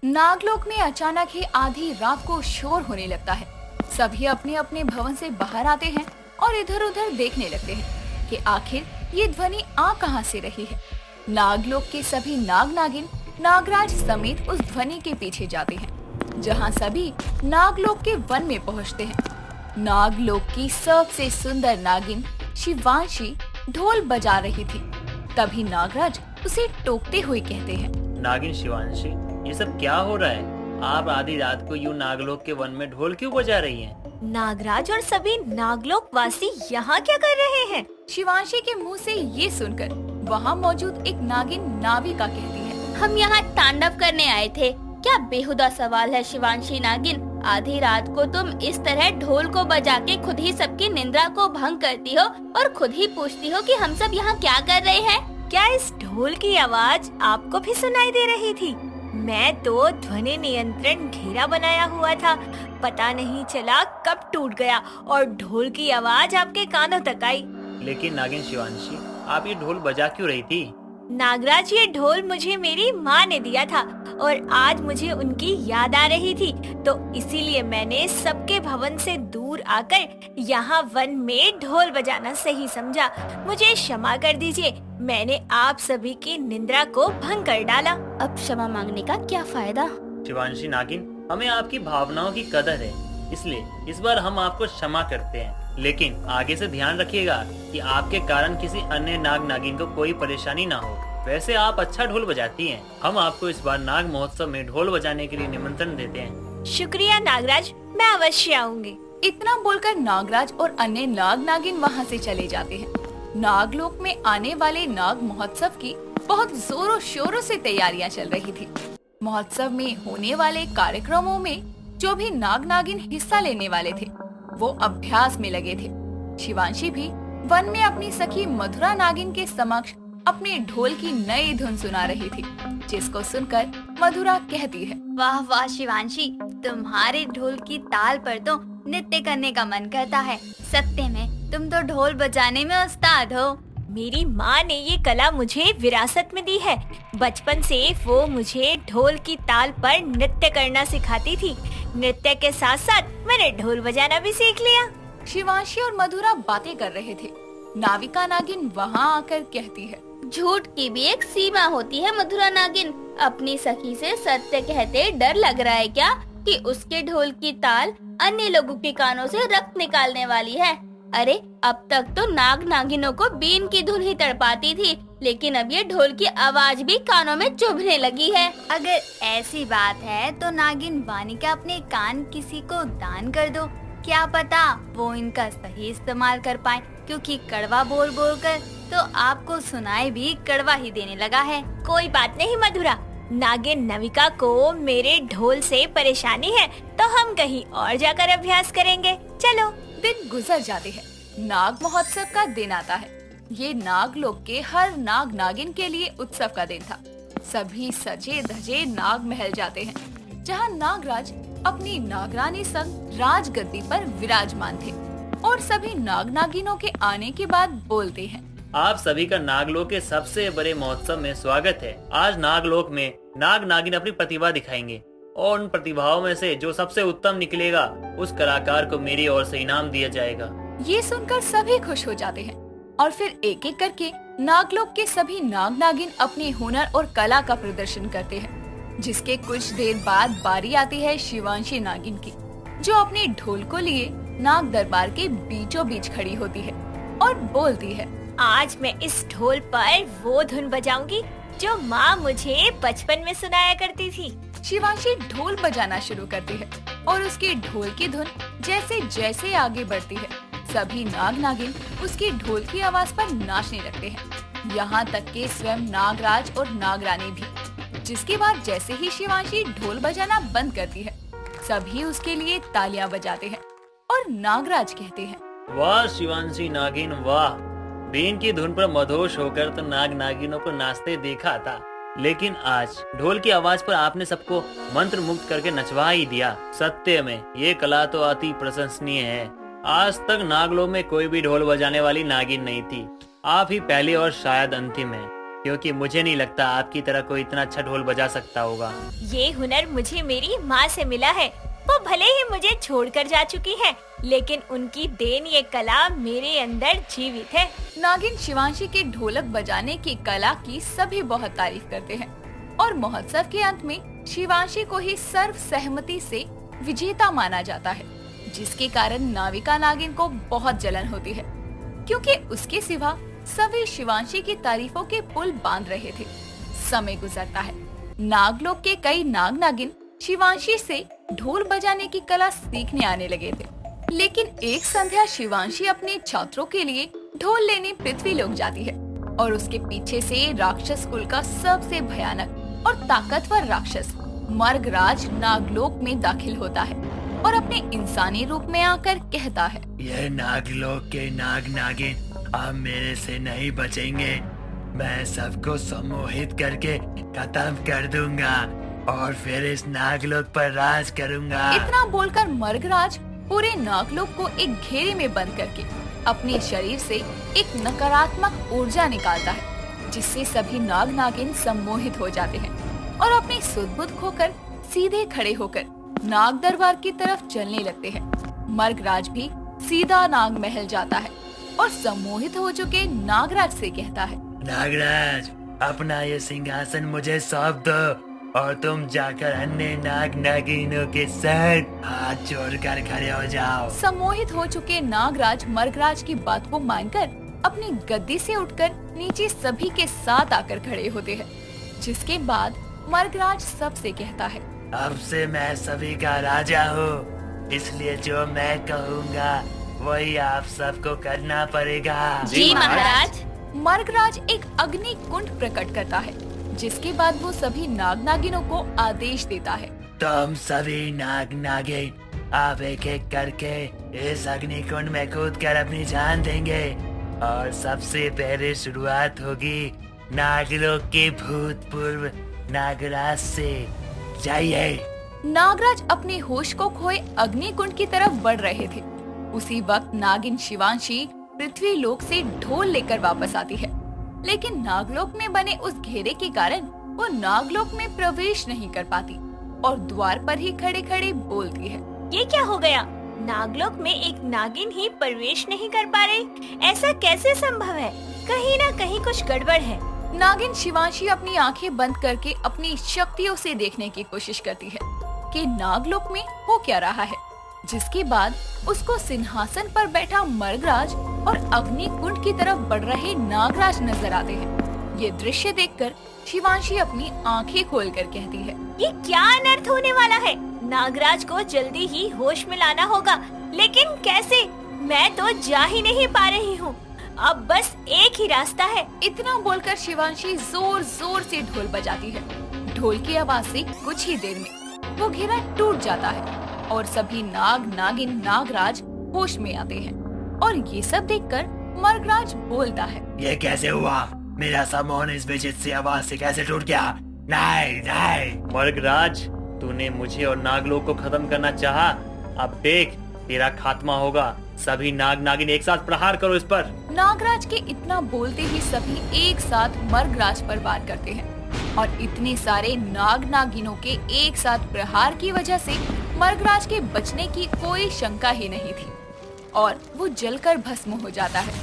नागलोक में अचानक ही आधी रात को शोर होने लगता है। सभी अपने अपने भवन से बाहर आते हैं और इधर उधर देखने लगते हैं कि आखिर ये ध्वनि आ कहां से रही है। नागलोक के सभी नाग नागिन नागराज समेत उस ध्वनि के पीछे जाते हैं, जहां सभी नागलोक के वन में पहुंचते हैं। नागलोक की सबसे सुंदर नागिन शिवांशी ढोल बजा रही थी। तभी नागराज उसे टोकते हुए कहते हैं, नागिन शिवांशी, ये सब क्या हो रहा है? आप आधी रात को यूं नागलोक के वन में ढोल क्यों बजा रही हैं? नागराज और सभी नागलोक वासी यहाँ क्या कर रहे हैं? शिवांशी के मुंह से ये सुनकर वहाँ मौजूद एक नागिन नाविका कहती है, हम यहाँ तांडव करने आए थे। क्या बेहुदा सवाल है शिवांशी नागिन, आधी रात को तुम इस तरह ढोल को बजा के खुद ही सबकी निंद्रा को भंग करती हो और खुद ही पूछती हो कि हम सब यहाँ क्या कर रहे हैं। क्या इस ढोल की आवाज आपको भी सुनाई दे रही थी? मैं तो ध्वनि नियंत्रण घेरा बनाया हुआ था, पता नहीं चला कब टूट गया और ढोल की आवाज आपके कानों तक आई। लेकिन नागिन शिवांशी, आप ये ढोल बजा क्यों रही थी? नागराज, ये ढोल मुझे मेरी माँ ने दिया था और आज मुझे उनकी याद आ रही थी, तो इसीलिए मैंने सबके भवन से दूर आकर यहाँ वन में ढोल बजाना सही समझा। मुझे क्षमा कर दीजिए, मैंने आप सभी की निंद्रा को भंग कर डाला। अब क्षमा मांगने का क्या फायदा? शिवांशी नागिन, हमें आपकी भावनाओं की कदर है, इसलिए इस बार हम आपको क्षमा करते हैं। लेकिन आगे से ध्यान रखिएगा कि आपके कारण किसी अन्य नाग नागिन को कोई परेशानी ना हो। वैसे आप अच्छा ढोल बजाती हैं। हम आपको इस बार नाग महोत्सव में ढोल बजाने के लिए निमंत्रण देते हैं। शुक्रिया नागराज, मैं अवश्य आऊंगी। इतना बोलकर नागराज और अन्य नाग नागिन वहाँ से चले जाते हैं। नागलोक में आने वाले नाग महोत्सव की बहुत जोरों शोरों से तैयारियां चल रही थी। महोत्सव में होने वाले कार्यक्रमों में जो भी नाग नागिन हिस्सा लेने वाले थे वो अभ्यास में लगे थे। शिवांशी भी वन में अपनी सखी मधुरा नागिन के समक्ष अपने ढोल की नई धुन सुना रही थी, जिसको सुनकर मधुरा कहती है, वाह वाह शिवांशी, तुम्हारे ढोल की ताल पर तो नृत्य करने का मन करता है। सत्य में तुम तो ढोल बजाने में उस्ताद हो। मेरी माँ ने ये कला मुझे विरासत में दी है। बचपन से वो मुझे ढोल की ताल पर नृत्य करना सिखाती थी। नृत्य के साथ साथ मैंने ढोल बजाना भी सीख लिया। शिवांशी और मधुरा बातें कर रहे थे। नाविका नागिन वहाँ आकर कहती है, झूठ की भी एक सीमा होती है मधुरा नागिन। अपनी सखी से सत्य कहते डर लग रहा है क्या कि उसके ढोल की ताल अन्य लोगों के कानों से रक्त निकालने वाली है? अरे अब तक तो नाग नागिनों को बीन की धुन ही तड़पाती थी, लेकिन अब ये ढोल की आवाज भी कानों में चुभने लगी है। अगर ऐसी बात है तो नागिन वानिका अपने कान किसी को दान कर दो, क्या पता वो इनका सही इस्तेमाल कर पाए, क्योंकि कड़वा बोल बोल कर तो आपको सुनाई भी कड़वा ही देने लगा है। कोई बात नहीं मधुरा, नागिन नविका को मेरे ढोल से परेशानी है तो हम कहीं और जाकर अभ्यास करेंगे। चलो। दिन गुजर जाते हैं। नाग महोत्सव का दिन आता है। ये नागलोक के हर नाग नागिन के लिए उत्सव का दिन था। सभी सजे धजे नाग महल जाते हैं, जहाँ नागराज अपनी नागरानी संग राजगद्दी पर विराजमान थे और सभी नाग नागिनों के आने के बाद बोलते हैं, आप सभी का नागलोक के सबसे बड़े महोत्सव में स्वागत है। आज नागलोक में नाग नागिन अपनी प्रतिभा दिखाएंगे और उन प्रतिभाओं में से जो सबसे उत्तम निकलेगा उस कलाकार को मेरी ओर से इनाम दिया जाएगा। ये सुनकर सभी खुश हो जाते हैं और फिर एक एक करके नागलोक के सभी नाग नागिन अपने हुनर और कला का प्रदर्शन करते हैं। जिसके कुछ देर बाद बारी आती है शिवांशी नागिन की, जो अपने ढोल को लिए नाग दरबार के बीचों बीच खड़ी होती है और बोलती है, आज मैं इस ढोल पर वो धुन बजाऊंगी जो माँ मुझे बचपन में सुनाया करती थी। शिवांशी ढोल बजाना शुरू करती है और उसकी ढोल की धुन जैसे जैसे आगे बढ़ती है, सभी नाग नागिन उसकी ढोल की आवाज पर नाचने लगते हैं। यहाँ तक कि स्वयं नागराज और नागरानी भी। जिसके बाद जैसे ही शिवांशी ढोल बजाना बंद करती है, सभी उसके लिए तालियां बजाते हैं और नागराज कहते हैं, वाह शिवांशी नागिन वाह, बीन की धुन पर मदहोश होकर तो नाग नागिनों को नाचते देखा था, लेकिन आज ढोल की आवाज पर आपने सबको मंत्र मुक्त करके नचवा ही दिया। सत्य में ये कला तो अति प्रशंसनीय है। आज तक नागलोक में कोई भी ढोल बजाने वाली नागिन नहीं थी। आप ही पहली और शायद अंतिम है। क्योंकि मुझे नहीं लगता आपकी तरह कोई इतना अच्छा ढोल बजा सकता होगा। ये हुनर मुझे मेरी माँ से मिला है। वो भले ही मुझे छोड़कर जा चुकी है, लेकिन उनकी देन ये कला मेरे अंदर जीवित है। नागिन शिवांशी के ढोलक बजाने की कला की सभी बहुत तारीफ करते हैं और महोत्सव के अंत में शिवांशी को ही सर्व सहमति से विजेता माना जाता है, जिसके कारण नाविका नागिन को बहुत जलन होती है, क्योंकि उसके सिवा सभी शिवांशी की तारीफों के पुल बांध रहे थे। समय गुजरता है। नागलोक के कई नाग नागिन शिवांशी से ढोल बजाने की कला सीखने आने लगे थे, लेकिन एक संध्या शिवांशी अपने छात्रों के लिए ढोल लेने पृथ्वी लोक जाती है और उसके पीछे से राक्षस कुल का सबसे भयानक और ताकतवर राक्षस मर्गराज नागलोक में दाखिल होता है और अपने इंसानी रूप में आकर कहता है, ये नागलोक के नाग नागिन अब मेरे से नहीं बचेंगे। मैं सबको सम्मोहित करके खत्म कर दूंगा और फिर इस नागलोक पर राज करूंगा। इतना बोलकर मर्गराज पूरे नागलोक को एक घेरे में बंद करके अपने शरीर से एक नकारात्मक ऊर्जा निकालता है, जिससे सभी नाग नागिन सम्मोहित हो जाते हैं और अपनी सुध-बुध खोकर सीधे खड़े होकर नाग दरबार की तरफ चलने लगते हैं। मर्गराज भी सीधा नाग महल जाता है और सम्मोहित हो चुके नागराज से कहता है, नागराज अपना ये सिंहासन मुझे सौंप दो और तुम जाकर अन्य नाग नागिनों के साथ हाथ जोड़कर खड़े हो जाओ। सम्मोहित हो चुके नागराज मर्गराज की बात को मानकर अपनी गद्दी से उठकर नीचे सभी के साथ आकर खड़े होते हैं, जिसके बाद मर्गराज सबसे कहता है, अब से मैं सभी का राजा हूँ, इसलिए जो मैं कहूँगा वही आप सबको करना पड़ेगा। जी महाराज। मर्गराज एक अग्नि कुंड प्रकट करता है, जिसके बाद वो सभी नाग नागिनों को आदेश देता है, तुम सभी नाग नागिन आप एक एक करके इस अग्निकुंड में कूद कर अपनी जान देंगे और सबसे पहले शुरुआत होगी नागलोक के भूतपूर्व नागराज से। जाइए। नागराज अपने होश को खोए अग्निकुंड की तरफ बढ़ रहे थे। उसी वक्त नागिन शिवांशी पृथ्वी लोक से ढोल लेकर वापस आती है, लेकिन नागलोक में बने उस घेरे के कारण वो नागलोक में प्रवेश नहीं कर पाती और द्वार पर ही खड़े खड़े बोलती है, ये क्या हो गया? नागलोक में एक नागिन ही प्रवेश नहीं कर पा रही, ऐसा कैसे संभव है? कहीं ना कहीं कुछ गड़बड़ है। नागिन शिवांशी अपनी आंखें बंद करके अपनी शक्तियों से देखने की कोशिश करती है कि नागलोक में हो क्या रहा है, जिसके बाद उसको सिंहासन पर बैठा मर्गराज और अग्नि कुंड की तरफ बढ़ रहे नागराज नजर आते हैं। ये दृश्य देखकर शिवांशी अपनी आंखें खोलकर कहती है, ये क्या अनर्थ होने वाला है? नागराज को जल्दी ही होश में लाना होगा, लेकिन कैसे? मैं तो जा ही नहीं पा रही हूँ। अब बस एक ही रास्ता है। इतना बोलकर शिवांशी जोर जोर से ढोल बजाती है। ढोल की आवाज से कुछ ही देर में वो घेरा टूट जाता है और सभी नाग नागिन नागराज होश में आते हैं और ये सब देखकर मर्गराज बोलता है, ये कैसे हुआ? मेरा सामान इस विचित्र आवाज से कैसे टूट गया? नहीं नहीं। मर्गराज, तूने मुझे और नागलोक को खत्म करना चाहा, अब देख तेरा खात्मा होगा। सभी नाग नागिन एक साथ प्रहार करो इस पर। नागराज के इतना बोलते ही सभी एक साथ मर्गराज पर वार करते हैं और इतने सारे नाग नागिनों के एक साथ प्रहार की वजह से मर्गराज के बचने की कोई शंका ही नहीं थी और वो जलकर भस्म हो जाता है,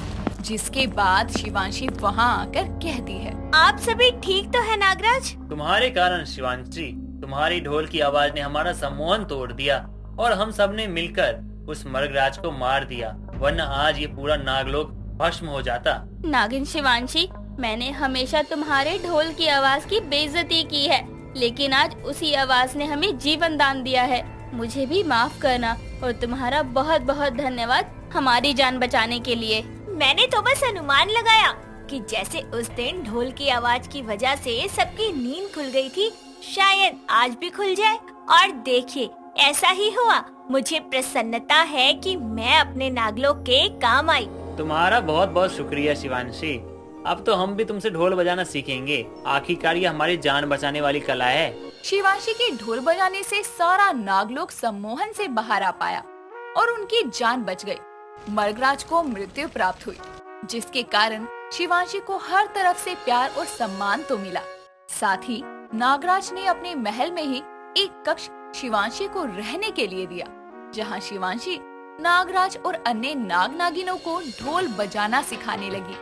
जिसके बाद शिवांशी वहाँ आकर कहती है, आप सभी ठीक तो है नागराज? तुम्हारे कारण शिवांशी, तुम्हारी ढोल की आवाज ने हमारा सम्मोहन तोड़ दिया और हम सब ने मिलकर उस मर्गराज को मार दिया, वरना आज ये पूरा नागलोक भस्म हो जाता। नागिन शिवांशी, मैंने हमेशा तुम्हारे ढोल की आवाज की बेइज्जती की है, लेकिन आज उसी आवाज ने हमें जीवन दान दिया है। मुझे भी माफ करना और तुम्हारा बहुत बहुत धन्यवाद हमारी जान बचाने के लिए। मैंने तो बस अनुमान लगाया कि जैसे उस दिन ढोल की आवाज की वजह से सबकी नींद खुल गई थी, शायद आज भी खुल जाए। और देखिए, ऐसा ही हुआ। मुझे प्रसन्नता है कि मैं अपने नागलोक के काम आई। तुम्हारा बहुत बहुत शुक्रिया शिवांशी। अब तो हम भी तुमसे ढोल बजाना सीखेंगे। आखिरकार ये हमारी जान बचाने वाली कला है। शिवांशी के ढोल बजाने से सारा नागलोक सम्मोहन से बाहर आ पाया और उनकी जान बच गई। मर्गराज को मृत्यु प्राप्त हुई, जिसके कारण शिवांशी को हर तरफ से प्यार और सम्मान तो मिला, साथ ही नागराज ने अपने महल में ही एक कक्ष शिवांशी को रहने के लिए दिया, जहां शिवांशी नागराज और अन्य नाग नागिनों को ढोल बजाना सिखाने लगी।